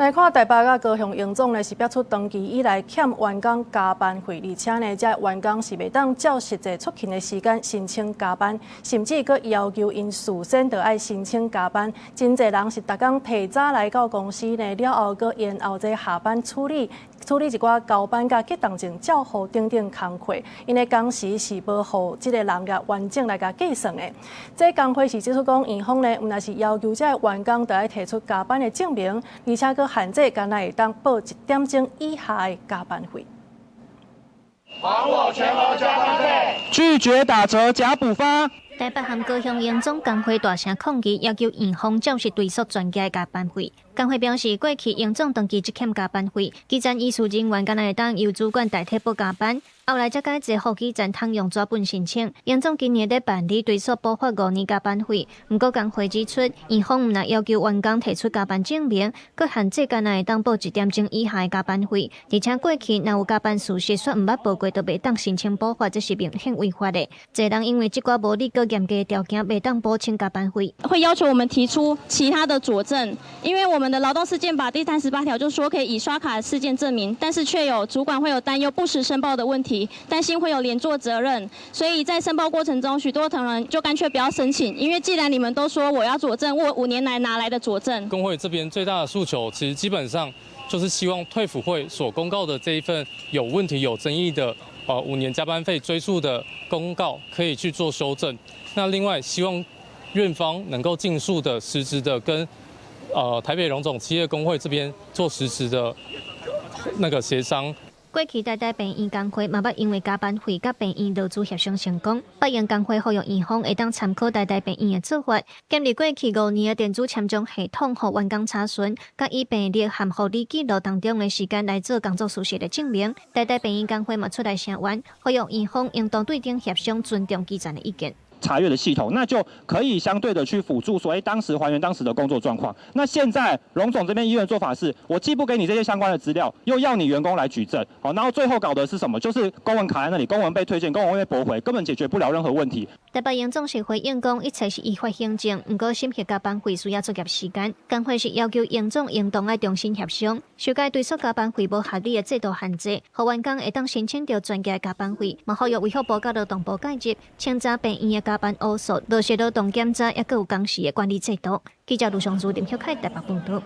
来看台北甲高雄营总呢是标出长期以来欠员工加班费，而且呢，这员工是袂当照实际出勤的时间申请加班，甚至佫要求因事先就爱申请加班。真侪人是逐工提早来到公司呢，了后佫延后这下班处理一寡交班甲结档证照户等等工课，因为工时是无互即个人甲完整来甲计算的。这工会是指出讲，院方呢，毋但是要求这员工得爱提出加班的证明，而且佫限制干来会当报1点钟以下的加班费。还我全额加班费！拒绝打折假补发。台北和高雄营总工会大声抗议，要求院方照实追溯全家的加班费。工会表示，过去营总长期积欠加班费，基层医术人员敢若会当由主管代替补加班。后来才改一户基层通用纸本申请，营总今年在办理追溯补发5年加班费。不过工会指出，院方毋但要求员工提出加班证明，佫限制敢若会当报1点钟以下的加班费，而且过去若有加班事实说毋捌报过，就袂当申请补发，这是明显违法的。侪人因为即寡无理佫严格的条件，袂当补请加班费。会要求我们提出其他的佐证，因为我们的劳动事件法第38条就说可以以刷卡事件证明，但是却有主管会有担忧不实申报的问题，担心会有连坐责任，所以在申报过程中，许多同仁就干脆不要申请，因为既然你们都说我要佐证，我5年来拿来的佐证。工会这边最大的诉求，其实基本上就是希望退辅会所公告的这一份有问题、有争议的5年加班费追溯的公告可以去做修正。那另外希望院方能够尽速的实质的跟台北荣总企业工会这边做实质的那个协商。过去台大病院工会嘛捌因为加班费甲病院劳资协商成功，北营工会呼吁院方会当参考台大病院的做法，建立过去5年的电子签章系统，互员工查询，甲以病历含护理记录当中的时间来做工作事实的证明。台大病院工会嘛出来声援，呼吁院方应当对等协商，尊重基层的意见。查阅的系统，那就可以相对的去辅助说，当时还原当时的工作状况。那现在荣总这边医院的做法是，我既不给你这些相关的资料，又要你员工来举证，好，然后最后搞的是什么？就是公文卡在那里，公文被推荐，公文被驳回，根本解决不了任何问题。台北营总是回应讲，一切是依法行政，不过审核加班费需要作业时间。工会是要求营总应当爱重新协商，修改对溯加班费无合理的制度限制，互员工会当申请到专家加班费，嘛呼吁卫福部甲劳动部介入，清查病院的加班乌数。落实劳动检查，也各有工时的管理制度。记者卢尚珠、林秀凯台北报道。